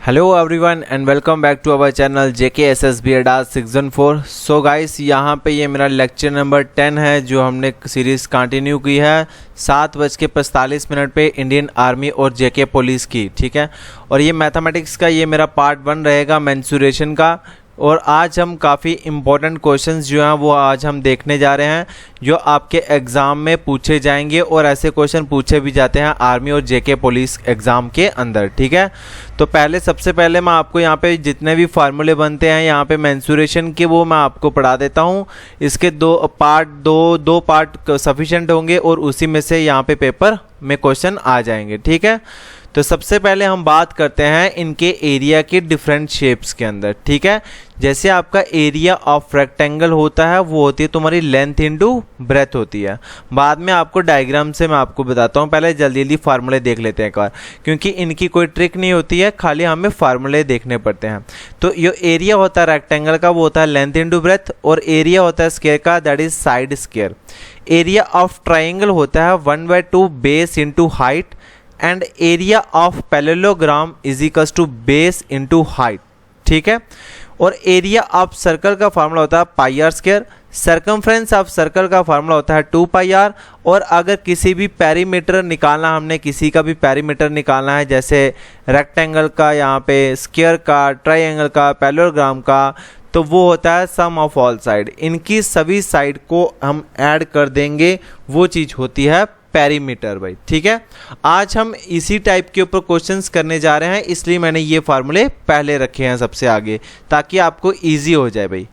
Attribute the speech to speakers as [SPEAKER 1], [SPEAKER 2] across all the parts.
[SPEAKER 1] Hello everyone and welcome back to our channel JKSSB ADAS 614। So guys, यहाँ पे ये मेरा लेक्चर नंबर 10 है जो हमने सीरीज़ कंटिन्यू की है 7:45 पे इंडियन आर्मी और JK पुलिस की। ठीक है, और ये मैथमेटिक्स का ये मेरा पार्ट 1 रहेगा मेंसुरेशन का। और आज हम काफ़ी इम्पोर्टेंट क्वेश्चंस जो हैं वो आज हम देखने जा रहे हैं जो आपके एग्ज़ाम में पूछे जाएंगे, और ऐसे क्वेश्चन पूछे भी जाते हैं आर्मी और JK पुलिस एग्ज़ाम के अंदर। ठीक है, तो सबसे पहले मैं आपको यहाँ पे जितने भी फार्मूले बनते हैं यहाँ पे मेंसुरेशन के वो मैं आपको पढ़ा देता हूँ। इसके दो पार्ट सफिशिएंट होंगे और उसी में से यहाँ पे पेपर में क्वेश्चन आ जाएंगे। ठीक है, तो सबसे पहले हम बात करते हैं इनके एरिया के डिफरेंट शेप्स के अंदर। ठीक है, जैसे आपका एरिया ऑफ रेक्टेंगल होता है वो होती है तुम्हारी लेंथ इनटू ब्रेथ होती है। बाद में आपको डायग्राम से मैं आपको बताता हूँ, पहले जल्दी जल्दी फार्मूले देख लेते हैं एक बार, क्योंकि इनकी कोई ट्रिक नहीं होती है, खाली हमें फार्मूले देखने पड़ते हैं। तो ये एरिया होता है रेक्टेंगल का वो होता है लेंथ इनटू ब्रेथ, और एरिया होता है स्क्वायर का that is side square. Area of triangle होता है 1/2 base into height, and area of parallelogram is equals to base into height. ठीक है, और एरिया ऑफ सर्कल का फार्मूला होता है pi R square. Circumference of circle का फार्मूला होता है 2 पाई आर। और अगर किसी भी पेरीमीटर निकालना, हमने किसी का भी पेरीमीटर निकालना है, जैसे रेक्टेंगल का, यहाँ पे स्क्वायर का, ट्राइंगल का, पैरेललोग्राम का, तो वो होता है सम ऑफ ऑल साइड। इनकी सभी साइड को हम ऐड कर देंगे, वो चीज़ होती है पेरीमीटर भाई। ठीक है, आज हम इसी टाइप के ऊपर क्वेश्चंस करने जा रहे हैं, इसलिए मैंने ये फार्मूले पहले रखे हैं सबसे आगे ताकि आपको इजी हो जाए भाई।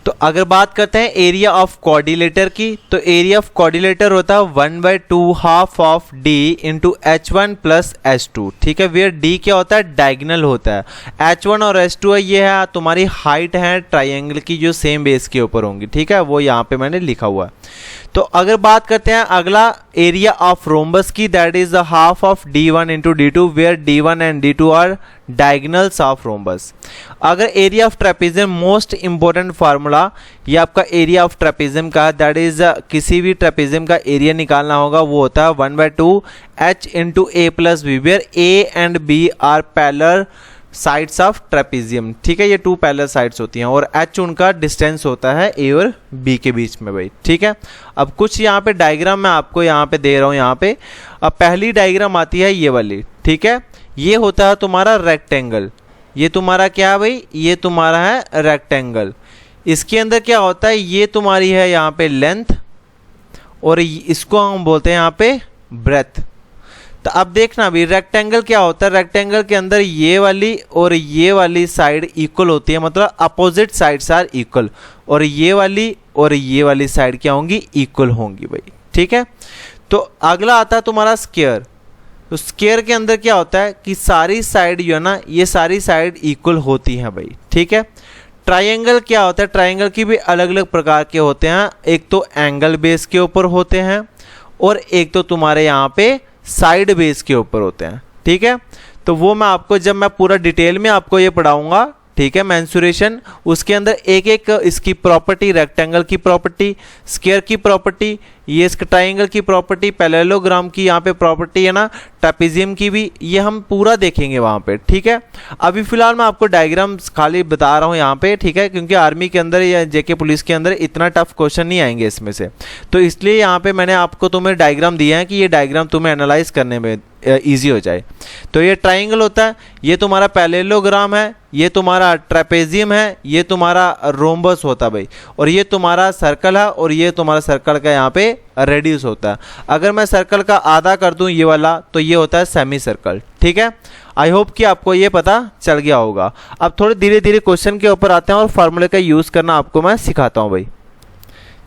[SPEAKER 1] तो अगर बात करते हैं एरिया ऑफ क्वाड्रिलेटर की, तो एरिया ऑफ क्वाड्रिलेटर होता है 1/2 half of D into H1 plus H2। ठीक है, वेयर D क्या होता है, डायगोनल होता है। H1 और H2 है, ये है तुम्हारी हाइट है ट्राइंगल की जो सेम बेस के ऊपर होंगी। ठीक है, वो यहाँ पे मैंने लिखा हुआ है। तो अगर बात करते हैं अगला एरिया ऑफ रोम्बस की, that is the half of D1 into D2 where D1 and D2 are diagonals of rhombus. अगर area of trapezium, most important formula ये आपका एरिया ऑफ ट्रेपेजियम का, दैट इज किसी भी ट्रेपेजियम का area निकालना होगा वो होता है 1/2 H into A plus B where A and B are parallel sides of trapezium. ठीक है, ये 2 पैरेलल साइड्स होती हैं, और H उनका डिस्टेंस होता है A और B के बीच में भाई। ठीक है, अब कुछ यहाँ पे डायग्राम मैं आपको यहाँ पे दे रहा हूँ। यहाँ पे अब पहली डायग्राम आती है ये वाली। ठीक है, ये होता है तुम्हारा रेक्टेंगल। ये तुम्हारा क्या है भाई, ये तुम्हारा है रेक्टेंगल। इसके अंदर क्या होता है, ये तुम्हारी है यहाँ पे लेंथ, और इसको हम बोलते हैं यहाँ पे ब्रेथ। तो अब देखना अभी रेक्टेंगल क्या होता है, रेक्टेंगल के अंदर ये वाली और ये वाली साइड इक्वल होती है, मतलब अपोजिट साइड्स आर इक्वल, और ये वाली साइड क्या होंगी, इक्वल होंगी भाई। ठीक है, तो अगला आता है तुम्हारा स्क्वायर। तो स्क्वायर के अंदर क्या होता है कि सारी साइड जो है ना, ये सारी साइड इक्वल होती हैं भाई। ठीक है, ट्राइंगल क्या होता है, ट्राइंगल की भी अलग अलग प्रकार के होते हैं। एक तो एंगल बेस के ऊपर होते हैं, और एक तो तुम्हारे यहाँ पे साइड बेस के ऊपर होते हैं। ठीक है, तो वो मैं आपको जब मैं पूरा डिटेल में आपको ये पढ़ाऊंगा, ठीक है, मेंसुरेशन, उसके अंदर एक एक इसकी प्रॉपर्टी, रेक्टेंगल की प्रॉपर्टी, स्क्वायर की प्रॉपर्टी, ये इसका ट्राइंगल की प्रॉपर्टी, पैरेललोग्राम की यहाँ पे प्रॉपर्टी है ना, ट्रेपेजियम की भी, ये हम पूरा देखेंगे वहाँ पे। ठीक है, अभी फिलहाल मैं आपको डायग्राम खाली बता रहा हूँ यहाँ पे। ठीक है, क्योंकि आर्मी के अंदर या JK पुलिस के अंदर इतना टफ क्वेश्चन नहीं आएंगे इसमें से, तो इसलिए यहाँ पे मैंने आपको तुम्हें डायग्राम दिया है कि ये डायग्राम तुम्हें एनालाइज करने में ईजी हो जाए। तो ये ट्राइंगल होता है, ये तुम्हारा पैरेललोग्राम है, ये तुम्हारा ट्रेपेजियम है, ये तुम्हारा रोम्बस होता है भाई, और ये तुम्हारा सर्कल है, और ये तुम्हारा सर्कल का यहाँ पे रेडियस होता है। अगर मैं सर्कल का आधा कर दूं ये वाला, तो ये होता है सेमी सर्कल। ठीक है, आई होप कि आपको ये पता चल गया होगा। अब थोड़े धीरे धीरे क्वेश्चन के ऊपर आते हैं और फार्मूले का यूज़ करना आपको मैं सिखाता हूँ भाई।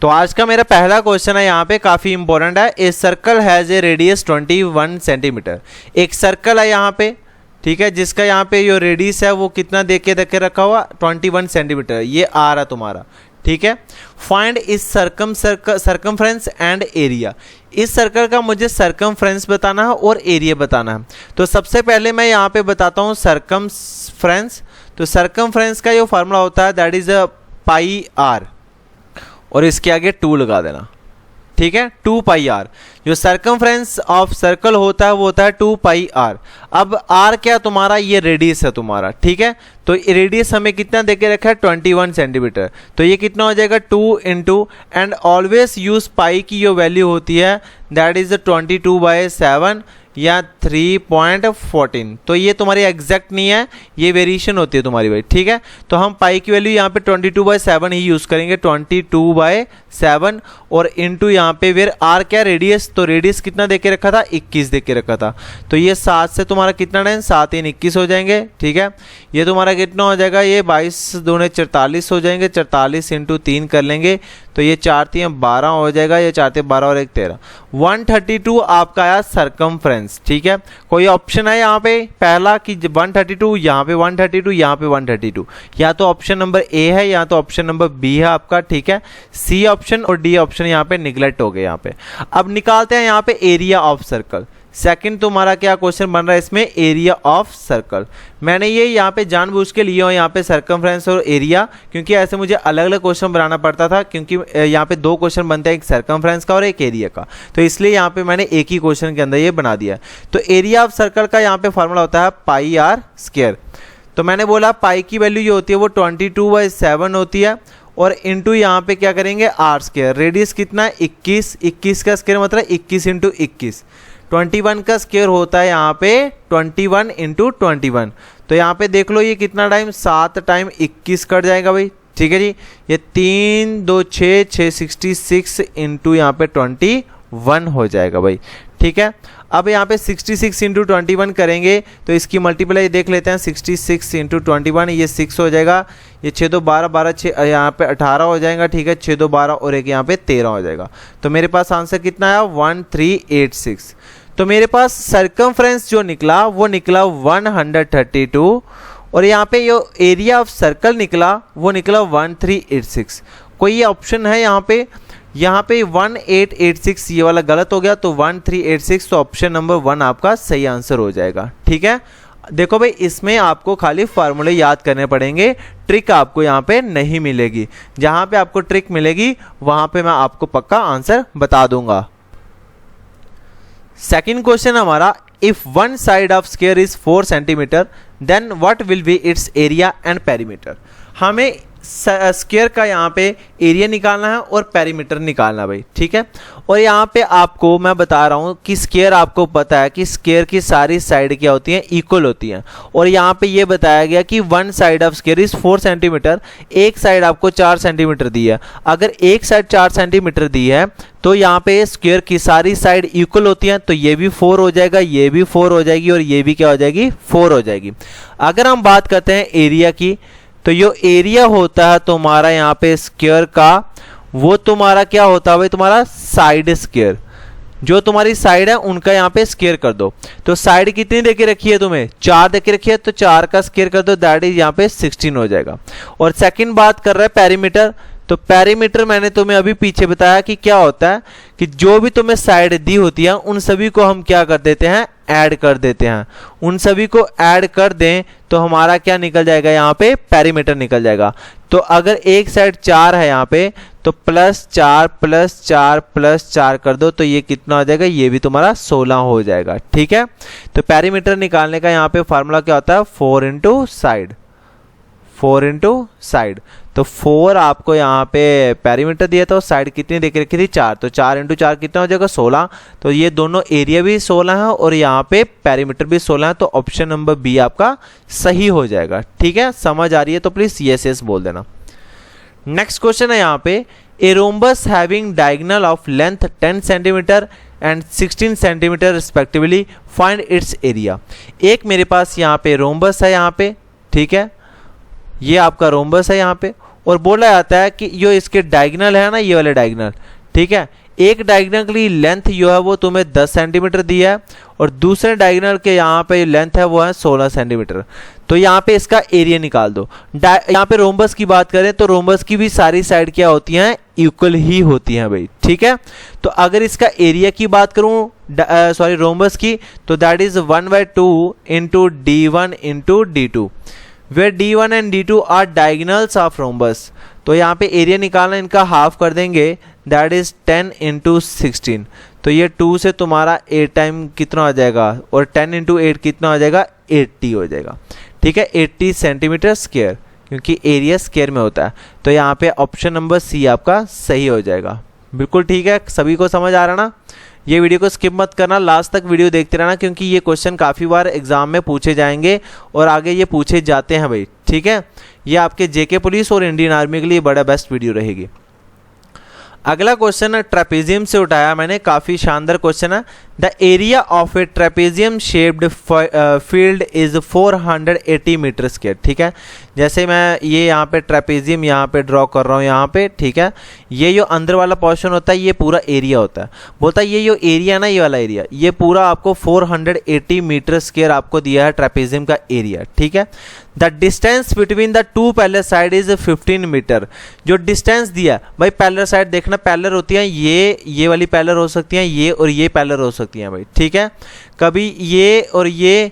[SPEAKER 1] तो आज का मेरा पहला क्वेश्चन है यहाँ पे, काफ़ी इंपॉर्टेंट है। A circle has a radius 21 centimetre. एक सर्कल है यहाँ पे, ठीक है, जिसका यहाँ पे जो रेडियस है वो कितना दे के रखा हुआ, 21 सेंटीमीटर, ये आ रहा तुम्हारा। ठीक है, फाइंड इस सर्कमफ्रेंस एंड एरिया। इस सर्कल का मुझे सर्कमफ्रेंस बताना है और एरिया बताना है। तो सबसे पहले मैं यहाँ पे बताता हूँ सर्कमफ्रेंस। तो सर्कमफ्रेंस का जो फार्मूला होता है दैट इज पाई आर, और इसके आगे 2 लगा देना। ठीक है, 2 पाई आर। जो सर्कमफ्रेंस ऑफ सर्कल होता है वो होता है 2 पाई आर। अब आर क्या तुम्हारा, ये रेडियस है तुम्हारा, ठीक है। तो रेडियस हमें कितना देके रखा है 21 सेंटीमीटर। तो ये कितना हो जाएगा 2 इंटू, एंड ऑलवेज यूज पाई की जो वैल्यू होती है दैट इज 22/7 या 3.14। तो ये तुम्हारी एग्जैक्ट नहीं है, ये वेरिएशन होती है तुम्हारी भाई, ठीक है। तो हम पाई की वैल्यू यहाँ पे 22/7 ही यूज करेंगे, 22/7 और इनटू यहाँ पे फिर आर क्या रेडियस, तो रेडियस कितना देके रखा था 21 देके रखा था। तो ये 7 से तुम्हारा कितना टाइम 7 × 21 हो जाएंगे, ठीक है। ये तुम्हारा कितना हो जाएगा, ये 22 दूने 44 हो जाएंगे, 44 × 3 कर लेंगे तो ये 4 × 3 12 हो जाएगा, ये 4 × 12 और 1 13। 132 आपका आया सरकमफ्रेंस, ठीक है। कोई ऑप्शन है यहाँ पे पहला कि 132, यहाँ पे 132, यहाँ पे 132, या तो ऑप्शन नंबर ए है या तो ऑप्शन नंबर बी है आपका, ठीक है। सी ऑप्शन और डी ऑप्शन यहाँ पे निगलेक्ट हो गए यहाँ पे। अब निकालते हैं यहाँ पे एरिया ऑफ सर्कल। सेकंड तुम्हारा क्या क्वेश्चन बन रहा है इसमें, एरिया ऑफ सर्कल। मैंने ये यहाँ पे जानबूझ के लिए यहाँ पे सर्कमफ्रेंस और एरिया, क्योंकि ऐसे मुझे अलग अलग क्वेश्चन बनाना पड़ता था, क्योंकि यहाँ पे 2 क्वेश्चन बनते हैं, एक सर्कमफ्रेंस का और एक एरिया का। तो इसलिए यहाँ पे मैंने एक ही क्वेश्चन के अंदर ये बना दिया। तो एरिया ऑफ सर्कल का यहाँ पे फॉर्मूला होता है पाई आर स्क्वायर। तो मैंने बोला पाई की वैल्यू जो होती है वो 22/7 होती है, और इंटू यहाँ पे क्या करेंगे आर स्क्वायर। रेडियस कितना है 21, 21 का स्क्वायर मतलब 21 × 21। 21 का स्क्वायर होता है यहाँ पे 21 × 21। तो यहाँ पे देख लो ये कितना टाइम 7 टाइम 21 कट जाएगा भाई, ठीक है जी। ये 3 2 6 66 इंटू यहाँ पे 21 हो जाएगा भाई, ठीक है। अब यहाँ पे 66 × 21 करेंगे तो इसकी मल्टीप्लाई देख लेते हैं, 66 × 21 ये 6 हो जाएगा, ये 6 2 12 12 6 यहाँ पे 18 हो जाएगा, ठीक है। 6 2 12 और एक यहाँ पे 13 हो जाएगा। तो मेरे पास आंसर कितना आया 1386। तो मेरे पास सर्कमफ्रेंस जो निकला वो निकला 132, और यहाँ पे जो एरिया ऑफ सर्कल निकला वो निकला 1386। कोई ये ऑप्शन है यहाँ पे 1886, ये वाला गलत हो गया, तो 1386। तो ऑप्शन नंबर 1 आपका सही आंसर हो जाएगा, ठीक है। देखो भाई इसमें आपको खाली फार्मूले याद करने पड़ेंगे, ट्रिक आपको यहाँ पे नहीं मिलेगी। जहाँ पे आपको ट्रिक मिलेगी वहाँ पे मैं आपको पक्का आंसर बता दूंगा। सेकंड क्वेश्चन हमारा, if one side of square is 4 centimetre then what will be its area and perimeter. हमें स्क्वायर का यहाँ पे एरिया निकालना है और पेरीमीटर निकालना भाई, ठीक है। और यहाँ पे आपको मैं बता रहा हूँ कि स्क्वायर आपको पता है कि स्क्वायर की सारी साइड क्या होती हैं, इक्वल होती हैं। और यहाँ पे ये बताया गया कि one side of square is 4 centimetre, एक साइड आपको 4 सेंटीमीटर दी है। अगर एक साइड 4 सेंटीमीटर दी है तो यहाँ पे स्क्वायर की सारी साइड इक्वल होती हैं, तो ये भी 4 हो जाएगा, ये भी 4 हो जाएगी और ये भी क्या हो जाएगी 4 हो जाएगी। अगर हम बात करते हैं एरिया की, तो जो एरिया होता है तुम्हारा यहाँ पे स्क्वायर का, वो तुम्हारा क्या होता है भाई, तुम्हारा साइड स्क्वायर। जो तुम्हारी साइड है उनका यहाँ पे स्क्वायर कर दो। तो साइड कितनी देके रखी है तुम्हें, 4 देके रखी है, तो 4 का स्क्वायर कर दो, दैट इज यहाँ पे 16 हो जाएगा। और सेकंड बात कर रहा है पेरीमीटर, तो पेरीमीटर मैंने तुम्हें अभी पीछे बताया कि क्या होता है कि जो भी तुम्हें साइड दी होती है उन सभी को हम क्या कर देते हैं, ऐड कर देते हैं। उन सभी को ऐड कर दें तो हमारा क्या निकल जाएगा, यहाँ पे पेरीमीटर निकल जाएगा। तो अगर एक साइड 4 है यहाँ पे, तो +4 +4 +4 कर दो, तो ये कितना हो जाएगा, ये भी तुम्हारा 16 हो जाएगा, ठीक है। तो पेरीमीटर निकालने का यहाँ पे फार्मूला क्या होता है, 4 × साइड, 4 × साइड। तो 4 आपको यहाँ पे पेरीमीटर दिया था, साइड कितनी देख रखी थी 4, तो 4 × 4 कितना हो जाएगा 16। तो ये दोनों एरिया भी 16 है और यहाँ पे पेरीमीटर भी 16 है, तो ऑप्शन नंबर बी आपका सही हो जाएगा, ठीक है। समझ आ रही है तो प्लीज यस यस बोल देना। नेक्स्ट क्वेश्चन है यहाँ पे, a rhombus having diagonal of length 10 centimetre and 16 centimetre respectively, find its area. एक मेरे पास यहाँ पे रोम्बस है यहाँ पे, ठीक है, ये आपका रोम्बस है यहाँ पे, और बोला जाता है कि जो इसके डायगोनल है ना, ये वाले डायगोनल, ठीक है, एक डायगोनल की लेंथ जो है वो तुम्हें 10 सेंटीमीटर दी है और दूसरे डायगोनल के यहाँ पे लेंथ है वो है 16 सेंटीमीटर। तो यहाँ पे इसका एरिया निकाल दो। यहाँ पे रोम्बस की बात करें तो रोम्बस की भी सारी साइड क्या होती हैं, इक्वल ही होती हैं भाई, ठीक है। तो अगर इसका एरिया की बात करूं सॉरी रोम्बस की, तो that is 1/2 × d1 × d2 where d1 and d2 are diagonals of rhombus। तो यहाँ पे एरिया निकालना, इनका हाफ कर देंगे, दैट इज 10 इंटू 16, तो ये 2 से तुम्हारा 8 टाइम कितना हो जाएगा, और 10 इंटू 8 कितना हो जाएगा, 80 हो जाएगा। ठीक है, 80 सेंटीमीटर स्क्वायर, क्योंकि एरिया स्क्वायर में होता है। तो यहाँ पे ऑप्शन नंबर सी आपका सही हो जाएगा। बिल्कुल ठीक है, सभी को समझ आ रहा ना। ये वीडियो को स्किप मत करना, लास्ट तक वीडियो देखते रहना, क्योंकि ये क्वेश्चन काफ़ी बार एग्जाम में पूछे जाएंगे और आगे ये पूछे जाते हैं भाई। ठीक है, ये आपके जेके पुलिस और इंडियन आर्मी के लिए बड़ा बेस्ट वीडियो रहेगी। अगला क्वेश्चन ट्रेपेजियम से उठाया मैंने, काफ़ी शानदार क्वेश्चन है। The area of a trapezium shaped field is 480 metre square. ठीक है, जैसे मैं ये यहाँ पे ट्रेपेजियम यहाँ पे ड्रॉ कर रहा हूँ यहाँ पे। ठीक है, ये जो अंदर वाला पोर्शन होता है ये पूरा एरिया होता है। बोलता है ये जो एरिया ना, ये वाला एरिया, ये पूरा आपको 480 मीटर स्क्वायर आपको दिया है ट्रेपेजियम का एरिया। ठीक है, the distance between the two parallel side is 15 metre. जो डिस्टेंस दिया भाई, पैरेलल साइड देखना, पैरेलल होती हैं ये वाली पैरेलल हो सकती हैं, ये और ये पैरेलल हो सकती हैं भाई। ठीक है, कभी ये और ये,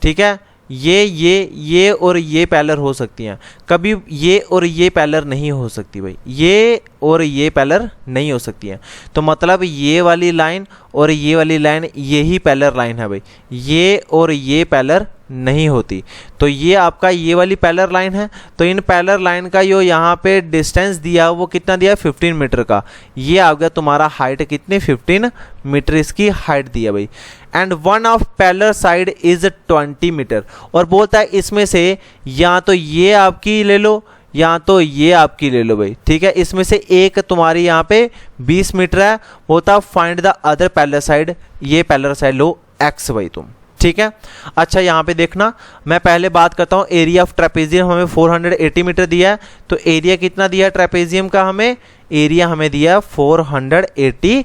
[SPEAKER 1] ठीक है, ये और ये पैरेलल हो सकती हैं, कभी ये और ये पैरेलल नहीं हो सकती भाई, ये और ये पैरेलल नहीं हो सकती हैं। तो मतलब ये वाली लाइन और ये वाली लाइन यही पैरेलल लाइन है भाई, ये और ये पैरेलल नहीं होती। तो ये आपका ये वाली पैरेलल लाइन है, तो इन पैरेलल लाइन का जो यहाँ पे डिस्टेंस दिया वो कितना दिया, 15 मीटर का। ये आ गया तुम्हारा हाइट कितनी, 15 मीटर इसकी हाइट दिया भाई। And one of parallel side is 20 metre, और बोलता है इसमें से या तो ये आपकी ले लो या तो ये आपकी ले लो भाई। ठीक है, इसमें से एक तुम्हारी यहाँ पे 20 मीटर है, बोलता find the other parallel side, ये पैरेलल साइड लो x भाई तुम। ठीक है, अच्छा यहाँ पे देखना, मैं पहले बात करता हूँ एरिया ऑफ ट्रेपेजियम हमें 480 मीटर दिया है, तो एरिया कितना दिया है ट्रेपेजियम का, हमें एरिया हमें दिया है 480,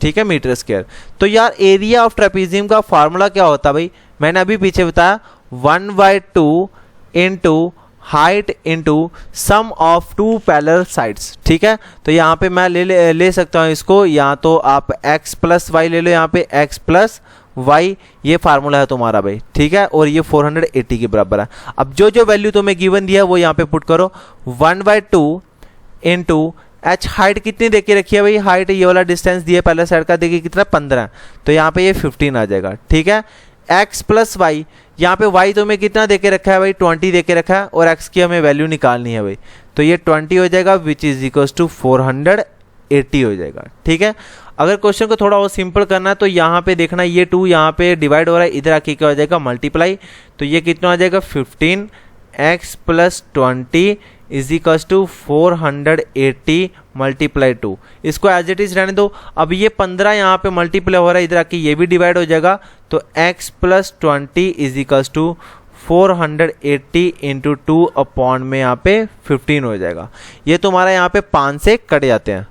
[SPEAKER 1] ठीक है, मीटर स्क्वायर। तो यार एरिया ऑफ ट्रेपेजियम का फार्मूला क्या होता है भाई, मैंने अभी पीछे बताया 1/2 into height into sum of two parallel sides. ठीक है, तो यहाँ पे मैं ले सकता हूँ इसको, या तो आप x प्लस वाई ले लो, यहाँ पे x प्लस वाई, ये फार्मूला है तुम्हारा भाई। ठीक है, और ये 480 के बराबर है। अब जो जो वैल्यू तुम्हें गिवन दिया वो यहाँ पे पुट करो, 1/2 इंटू h, हाइट कितनी देके रखी है भाई, हाइट ये वाला डिस्टेंस दिया पहले साइड का, देखिए कितना 15, तो यहाँ पे ये 15 आ जाएगा। ठीक है, x प्लस वाई, यहाँ पे y तुम्हें कितना देके रखा है भाई, 20 देके रखा है, और x की हमें वैल्यू निकालनी है भाई, तो ये 20 हो जाएगा, विच इज इक्वल्स टू 480 हो जाएगा। ठीक है, अगर क्वेश्चन को थोड़ा और सिंपल करना है तो यहाँ पे देखना, ये 2 यहाँ पे डिवाइड हो रहा है, इधर आके क्या हो जाएगा, मल्टीप्लाई, तो ये कितना हो जाएगा 15x plus 20 is equals to 480 multiply 2। इसको एज इट इज रहने दो। अब ये 15 यहाँ पे मल्टीप्लाई हो रहा है, इधर आके ये भी डिवाइड हो जाएगा, तो x plus 20 is equals to 480 into 2 upon में यहाँ पे 15 हो जाएगा। ये तुम्हारा यहाँ पे 5 से कट जाते हैं,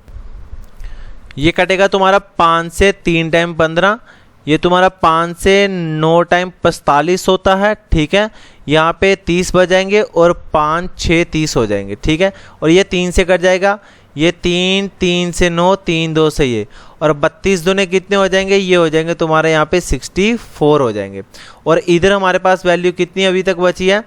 [SPEAKER 1] ये कटेगा तुम्हारा 5 से 3 टाइम 15, ये तुम्हारा 5 से 9 टाइम 45 होता है। ठीक है, यहाँ पे 30 बजाएंगे और 5 6 30 हो जाएंगे। ठीक है, और ये 3 से कट जाएगा, ये 3 से 9, 3 2 से ये, और 32 दूने कितने हो जाएंगे, ये हो जाएंगे तुम्हारे यहाँ पे 64 हो जाएंगे। और इधर हमारे पास वैल्यू कितनी अभी तक बची है,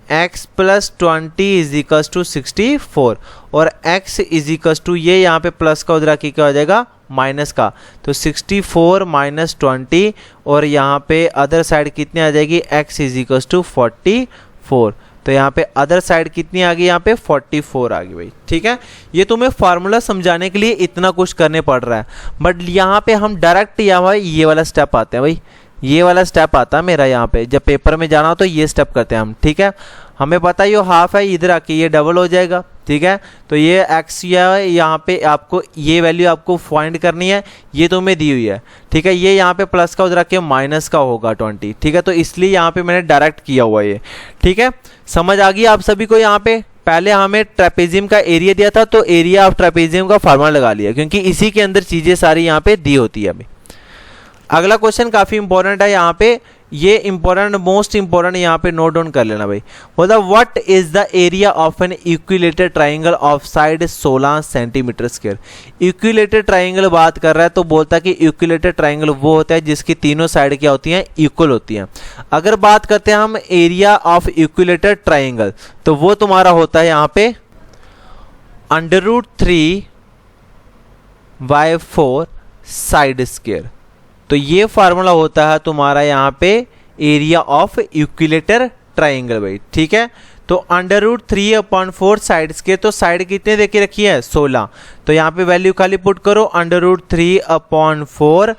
[SPEAKER 1] x plus 20 is equals to 64, और x इज इक्वल्स टू, ये यहाँ पे प्लस का उधर आके क्या हो जाएगा, माइनस का, तो 64 माइनस 20, और यहाँ पे अदर साइड कितनी आ जाएगी, x इज इक्वल्स टू 44, तो यहाँ पे अदर साइड कितनी आ गई, यहाँ पे 44 आ गई भाई। ठीक है, ये तुम्हें फार्मूला समझाने के लिए इतना कुछ करने पड़ रहा है, बट यहाँ पे हम डायरेक्ट यहाँ ये वाला स्टेप आते हैं भाई, ये वाला स्टेप आता है मेरा यहाँ पे, जब पेपर में जाना हो तो ये स्टेप करते हैं हम। ठीक है, हमें पता है ये हाफ है, इधर आके ये डबल हो जाएगा। ठीक है, तो ये x या यहाँ पे आपको ये वैल्यू आपको फाइंड करनी है, ये तुम्हें दी हुई है। ठीक है, ये यहाँ पे प्लस का उधर आके माइनस का होगा 20। ठीक है, तो इसलिए यहाँ पे मैंने डायरेक्ट किया हुआ ये। ठीक है, समझ आ गई आप सभी को। यहाँ पे पहले हमें ट्रेपेजियम का एरिया दिया था, तो एरिया ऑफ ट्रेपेजियम का फार्मूला लगा लिया, क्योंकि इसी के अंदर चीजें सारी यहाँ पे दी होती है अभी। अगला क्वेश्चन काफी इंपॉर्टेंट है यहाँ पे, ये इंपॉर्टेंट, मोस्ट इंपॉर्टेंट यहाँ पे नोट डाउन कर लेना भाई। बोलता what is the area of an equilateral triangle of side 16 centimetre square. Equilateral triangle बात कर रहा है, तो बोलता है कि इक्विलेटरल ट्राइंगल वो होता है जिसकी तीनों साइड क्या होती हैं, इक्वल होती हैं। अगर बात करते हैं हम एरिया ऑफ इक्विलेटरल ट्राइंगल, तो वो तुम्हारा होता है यहाँ पे √3 बाय 4 साइड स्क्वायर। तो ये फार्मूला होता है तुम्हारा यहाँ पे एरिया ऑफ इक्विलेटर ट्राइंगल भाई, ठीक है। तो √3/4 साइड स्क्वायर, तो साइड कितने देके रखी है 16, तो यहाँ पे वैल्यू खाली पुट करो √3/4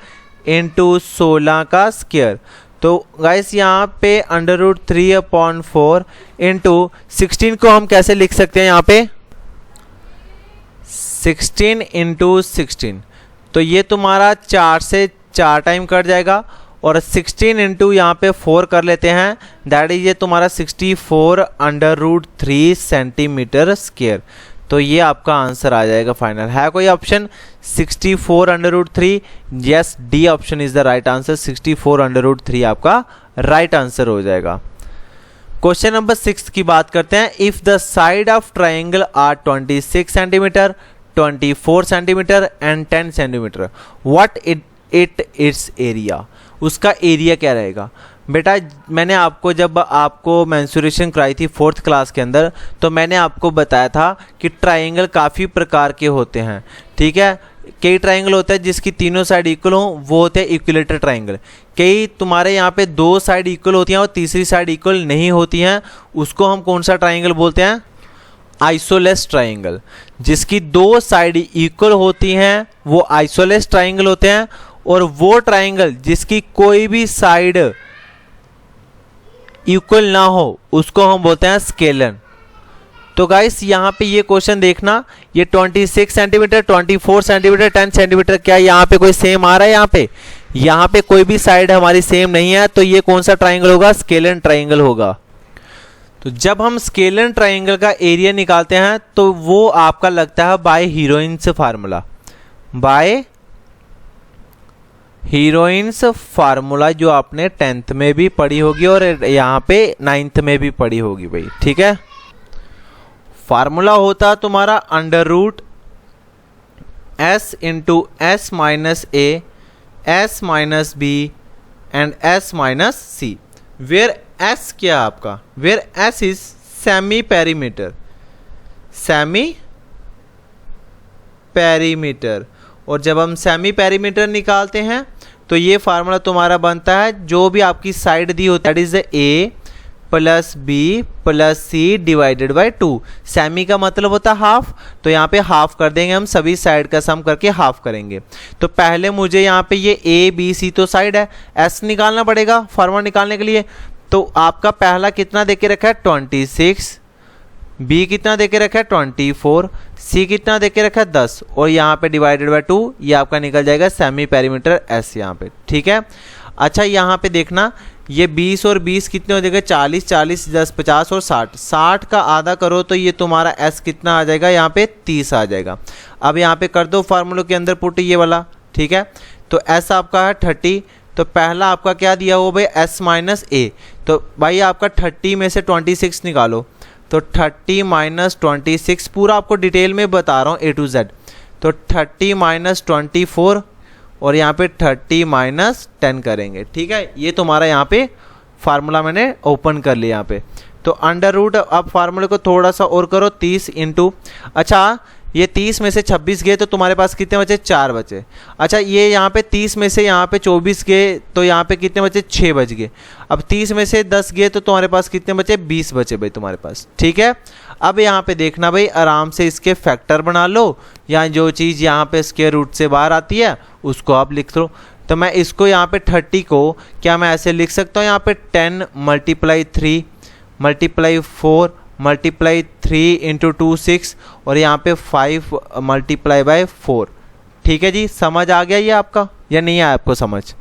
[SPEAKER 1] इंटू 16 का स्क्वायर। तो गाइस यहाँ पे √3/4 इंटू 16 को हम कैसे लिख सकते हैं, यहाँ पे 16 इंटू 16, तो ये तुम्हारा 4 से 4 टाइम कट जाएगा और 16 इंटू यहाँ पे 4 कर लेते हैं, दैट इज ये तुम्हारा 64√3 सेंटीमीटर स्क्वायर। तो ये आपका आंसर आ जाएगा फाइनल। है कोई option 64√3? Yes, D option is the right answer. 64√3 आपका राइट आंसर हो जाएगा। क्वेश्चन नंबर 6 की बात करते हैं। If the side of triangle are 26 centimetre, 24 centimetre and 10 centimetre, what its area, उसका एरिया क्या रहेगा। बेटा मैंने आपको जब आपको मेंसुरेशन कराई थी 4th क्लास के अंदर, तो मैंने आपको बताया था कि ट्राइंगल काफ़ी प्रकार के होते हैं, ठीक है। कई ट्राइंगल होता है जिसकी तीनों साइड इक्वल हो, वो होते हैं इक्विलेटर ट्राइंगल। कई तुम्हारे यहाँ पे 2 साइड इक्वल होती हैं और तीसरी साइड इक्वल नहीं होती हैं, उसको हम कौन सा ट्राइंगल बोलते हैं, आइसोलेस ट्राइंगल। जिसकी 2 साइड इक्वल होती हैं वो आइसोलेस ट्राइंगल होते हैं, और वो ट्राइंगल जिसकी कोई भी साइड इक्वल ना हो उसको हम बोलते हैं स्केलन। तो गाइस यहाँ पे ये क्वेश्चन देखना, ये 26 सेंटीमीटर, 24 सेंटीमीटर, 10 सेंटीमीटर, क्या यहाँ पे कोई सेम आ रहा है? यहाँ पे कोई भी साइड हमारी सेम नहीं है, तो ये कौन सा ट्राइंगल होगा, स्केलन ट्राइंगल होगा। तो जब हम स्केलन ट्राइंगल का एरिया निकालते हैं तो वो आपका लगता है by Heron's formula, by Heron's formula, जो आपने 10th में भी पढ़ी होगी और यहाँ पे 9th में भी पढ़ी होगी भाई, ठीक है। फार्मूला होता तुम्हारा √S into S minus A, S minus B and S minus C, where S क्या आपका, where S is semi perimeter, semi perimeter. और जब हम सेमी पेरीमीटर निकालते हैं तो ये फार्मूला तुम्हारा बनता है, जो भी आपकी साइड दी होती है that is A plus B plus C divided by 2। Semi का मतलब होता है हाफ, तो यहाँ पे हाफ कर देंगे हम, सभी साइड का सम करके हाफ करेंगे। तो पहले मुझे यहाँ पे ये A B C तो साइड है, S निकालना पड़ेगा फार्मूला निकालने के लिए। तो आपका पहला कितना देके रखा है 26, B कितना देके रखा है 24, C कितना देके रखा है 10, और यहाँ पे डिवाइडेड बाय 2, ये आपका निकल जाएगा सेमी पेरीमीटर S यहाँ पे, ठीक है। अच्छा यहाँ पे देखना, ये 20 और 20 कितने हो जाएगा 40, 40 10 50 और 60, 60 का आधा करो तो ये तुम्हारा S कितना आ जाएगा, यहाँ पे 30 आ जाएगा। अब यहाँ पे कर दो फार्मूले के अंदर पुट ये वाला, ठीक है। तो S आपका है 30, तो पहला आपका क्या दिया हुआ भाई S माइनस A, तो भाई आपका 30 में से 26 निकालो, तो 30 माइनस 26, पूरा आपको डिटेल में बता रहा हूँ A to Z। तो 30 माइनस 24 और यहाँ पे 30 माइनस 10 करेंगे, ठीक है। ये तुम्हारा यहाँ पे फार्मूला मैंने ओपन कर लिया यहाँ पे। तो अंडर रूट, अब फार्मूले को थोड़ा सा और करो, 30 इंटू, अच्छा ये 30 में से 26 गए तो तुम्हारे पास कितने बचे, 4 बचे। अच्छा ये यहाँ पे 30 में से यहाँ पे 24 गए तो यहाँ पे कितने बचे, 6 बच गए। अब 30 में से 10 गए तो तुम्हारे पास कितने बचे, 20 बचे भाई तुम्हारे पास, ठीक है। अब यहाँ पे देखना भाई, आराम से इसके फैक्टर बना लो, या जो चीज़ यहाँ पे स्क्वायर रूट से बाहर आती है उसको आप लिख दो। तो मैं इसको यहाँ पे 30 को क्या मैं ऐसे लिख सकता हूँ, यहाँ पे 10 मल्टीप्लाई 3 मल्टीप्लाई 4 मल्टीप्लाई 3 इंटू 2 6 और यहाँ पे 5 मल्टीप्लाई बाय 4, ठीक है जी। समझ आ गया ये आपका या नहीं आया आपको समझ?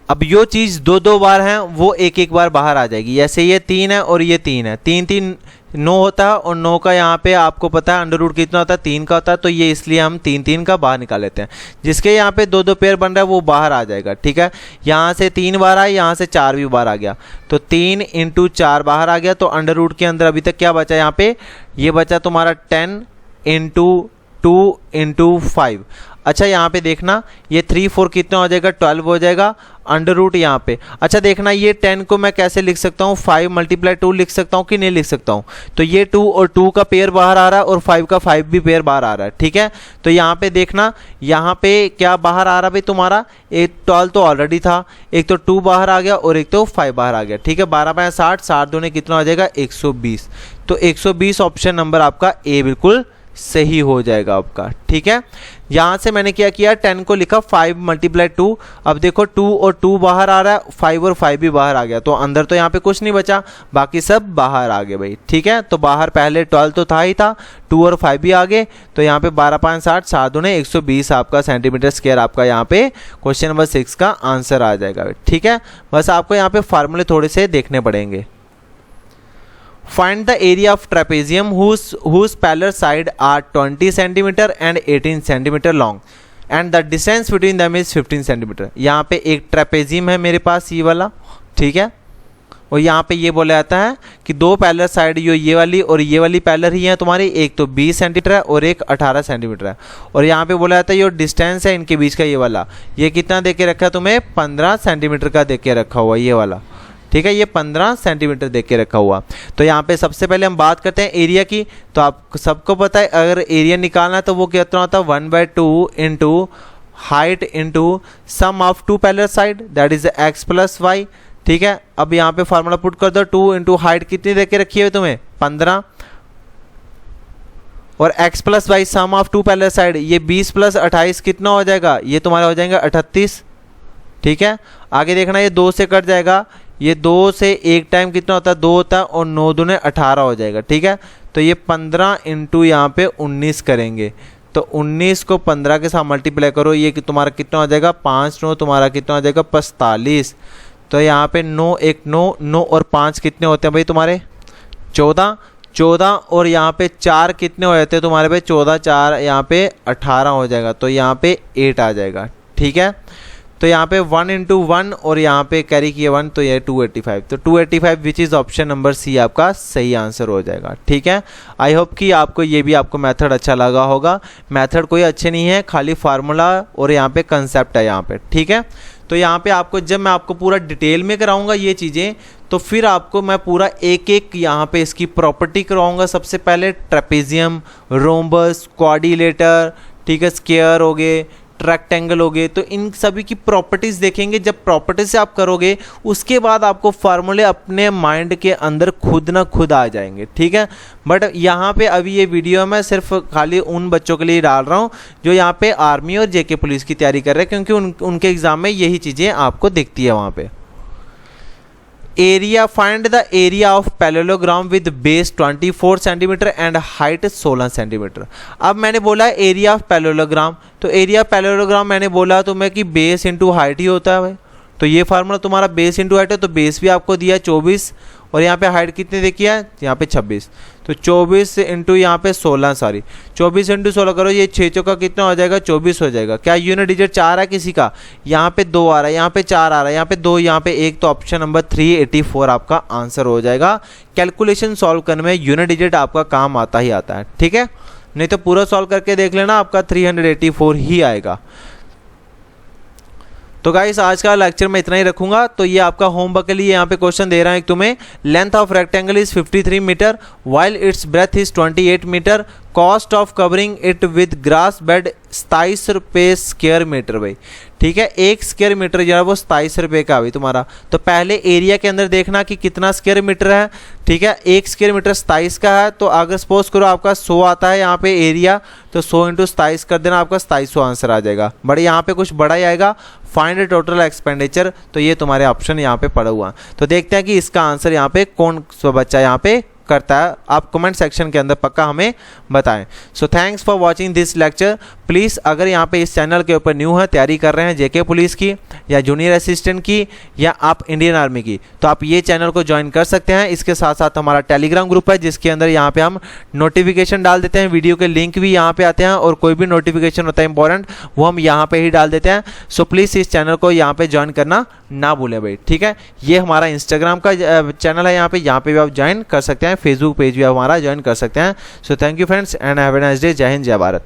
[SPEAKER 1] अब जो चीज़ 2 बार है वो एक बार बाहर आ जाएगी। जैसे ये 3 है और ये 3 है, 3 9 होता है, और 9 का यहाँ पे आपको पता है अंडर रूट कितना होता है, 3 का होता है, तो ये इसलिए हम 3 का बाहर निकाल लेते हैं। जिसके यहाँ पे 2 पेयर बन रहा है वो बाहर आ जाएगा, ठीक है। यहाँ से 3 बार आया, यहाँ से 4 भी बाहर आ गया, तो 3 इंटू 4 बाहर आ गया। तो अंडर रूट के अंदर अभी तक क्या बचा, यहाँ पे ये बचा तुम्हारा 10 इंटू 2 इंटू 5। अच्छा यहाँ पे देखना ये 3 4 कितना हो जाएगा 12 हो जाएगा अंडर रूट यहाँ पे। अच्छा देखना ये 10 को मैं कैसे लिख सकता हूँ 5 × 2 लिख सकता हूँ कि नहीं लिख सकता हूँ। तो ये 2 और 2 का पेयर बाहर आ रहा है और 5 का 5 भी पेयर बाहर आ रहा है। ठीक है तो यहाँ पे देखना यहाँ पे क्या बाहर आ रहा भाई तुम्हारा, एक 12 तो ऑलरेडी था, एक तो 2 बाहर आ गया और एक तो 5 बाहर आ गया। ठीक है 12 × 60 60 दूने कितना हो जाएगा 120। तो 120 ऑप्शन नंबर आपका ए बिल्कुल सही हो जाएगा आपका। ठीक है यहां से मैंने क्या किया 10 को लिखा 5 × 2। अब देखो 2 और 2 बाहर आ रहा है, 5 और 5 भी बाहर आ गया, तो अंदर तो यहाँ पे कुछ नहीं बचा, बाकी सब बाहर आ गए भाई। ठीक है तो बाहर पहले 12 तो था ही था, 2 और 5 भी आ गए, तो यहाँ पे 12 × 60 60 दूने 120 आपका सेंटीमीटर स्क्वायर आपका यहाँ पे क्वेश्चन नंबर 6 का आंसर आ जाएगा। ठीक है बस आपको यहाँ पे फार्मूले थोड़े से देखने पड़ेंगे। Find the area of trapezium whose parallel side are 20 cm and 18 cm long and the distance between them is 15 cm। यहाँ पे एक ट्रेपेजियम है मेरे पास ये वाला। ठीक है और यहाँ पे ये बोला जाता है कि दो पैरेलल साइड ये वाली और ये वाली पैरेलल ही है तुम्हारी, एक तो 20 सेंटीमीटर है और एक 18 सेंटीमीटर है। और यहाँ पे बोला जाता है ये डिस्टेंस है इनके बीच का ये वाला, ये कितना दे के रखा है तुम्हें 15 सेंटीमीटर का दे के रखा हुआ ये वाला। ठीक है ये 15 सेंटीमीटर देख के रखा हुआ। तो यहाँ पे सबसे पहले हम बात करते हैं एरिया की। तो आप सबको पता है अगर एरिया निकालना है तो वो कितना होता है 1/2 into height into sum of 2 parallel side that is x + y। ठीक है अब यहाँ पे फार्मूला पुट कर दो 2 इंटू हाइट कितनी देख के रखी है तुम्हें 15 और x + y sum of 2 parallel side ये 20 + 28 कितना हो जाएगा, ये तुम्हारा हो जाएगा 38। ठीक है आगे देखना ये 2 से कट जाएगा, ये 2 से एक टाइम कितना होता है 2 होता है और 9 दूने 18 हो जाएगा। ठीक है तो ये 15 इंटू यहाँ पे 19 करेंगे, तो 19 को 15 के साथ मल्टीप्लाई करो, ये कि तुम्हारा कितना हो जाएगा 5 9 तुम्हारा कितना हो जाएगा 45। तो यहाँ पे 9 1 9 9 और 5 कितने होते हैं भाई तुम्हारे 14 14 और यहाँ पे 4 कितने हो जाते हैं तुम्हारे भाई 14 4 यहाँ पे 18 हो जाएगा, तो यहाँ पे 8 आ जाएगा। ठीक है तो यहाँ पे 1 × 1 और यहाँ पे कैरी किए 1 तो ये 285। तो 285 which is option number C आपका सही आंसर हो जाएगा। ठीक है आई होप कि आपको ये भी आपको मेथड अच्छा लगा होगा। मेथड कोई अच्छे नहीं है, खाली फार्मूला और यहाँ पे कंसेप्ट है यहाँ पे। ठीक है तो यहाँ पे आपको जब मैं आपको पूरा डिटेल में कराऊंगा ये चीज़ें तो फिर आपको मैं पूरा एक एक यहाँ पे इसकी प्रॉपर्टी कराऊंगा। सबसे पहले ट्रेपेजियम, रोम्बस, क्वाड्रिलेटर, ठीक है स्क्वायर हो गए, रेक्टेंगल हो गए, तो इन सभी की प्रॉपर्टीज़ देखेंगे। जब प्रॉपर्टी से आप करोगे उसके बाद आपको फार्मूले अपने माइंड के अंदर खुद ना खुद आ जाएंगे। ठीक है बट यहाँ पे अभी ये वीडियो मैं सिर्फ खाली उन बच्चों के लिए डाल रहा हूँ जो यहाँ पे आर्मी और जेके पुलिस की तैयारी कर रहे हैं, क्योंकि उनके एग्जाम में यही चीज़ें आपको दिखती है वहाँ पे। Area find the area of parallelogram with base 24 centimetre and height 16 centimetre. अब मैंने बोला एरिया ऑफ पैरेललोग्राम, तो एरिया पैरेललोग्राम मैंने बोला तुम्हें कि बेस इंटू हाइट ही होता है भाई। तो ये फार्मूला तुम्हारा बेस इंटू हाइट है, तो बेस भी आपको दिया है 24 और यहाँ पे हाइट कितनी देखी है यहाँ पे 26, तो 24 इंटू यहाँ पे 16 सॉरी 24 इंटू 16 करो, ये 6 चौका कितना हो जाएगा 24 हो जाएगा। क्या यूनिट डिजिट 4 है किसी का, यहाँ पे 2 आ रहा है, यहाँ पे 4 आ रहा है, यहाँ पे 2, यहाँ पे 1, तो ऑप्शन नंबर 384 आपका आंसर हो जाएगा। कैलकुलेशन सॉल्व करने में यूनिट डिजिट आपका काम आता ही आता है। ठीक है नहीं तो पूरा सॉल्व करके देख लेना आपका 384 ही आएगा। तो गाइस आज का लेक्चर मैं इतना ही रखूंगा। तो ये आपका होमवर्क के लिए यहाँ पे क्वेश्चन दे रहा है तुम्हें, length of rectangle is 53 metre while its breadth is 28 metre, cost of covering it with grass bed 27 रुपये स्क्वायर मीटर भाई। ठीक है 1 स्क्वायर मीटर जो है वो 27 रुपये का भाई तुम्हारा। तो पहले एरिया के अंदर देखना कि कितना स्क्वायर मीटर है। ठीक है 1 स्क्वायर मीटर 27 का है, तो अगर सपोज करो आपका 100 आता है यहाँ पे एरिया, तो 100 इंटू 27 कर देना, आपका 2700 आंसर आ जाएगा। बट यहाँ पे कुछ बड़ा ही आएगा, फाइंड टोटल एक्सपेंडिचर, तो ये तुम्हारे ऑप्शन यहाँ पे पड़ा हुआ। तो देखते हैं कि इसका आंसर यहाँ पे कौन सा बच्चा यहाँ पे करता है, आप कमेंट सेक्शन के अंदर पक्का हमें बताएं। So thanks for watching this lecture. Please अगर यहाँ पे इस चैनल के ऊपर न्यू है, तैयारी कर रहे हैं जेके पुलिस की या जूनियर असिस्टेंट की या आप इंडियन आर्मी की, तो आप ये चैनल को ज्वाइन कर सकते हैं। इसके साथ साथ हमारा टेलीग्राम ग्रुप है जिसके अंदर यहाँ पे हम नोटिफिकेशन डाल देते हैं, वीडियो के लिंक भी यहाँ पे आते हैं और कोई भी नोटिफिकेशन होता है इंपॉर्टेंट वो हम यहाँ पे ही डाल देते हैं। सो प्लीज़ इस चैनल को यहाँ पे ज्वाइन करना ना भूलें भाई। ठीक है ये हमारा इंस्टाग्राम का चैनल है, यहाँ पे भी आप ज्वाइन कर सकते हैं, फेसबुक पेज भी आप हमारा ज्वाइन कर सकते हैं। So thank you friends and have a nice day. जय हिंद जय भारत।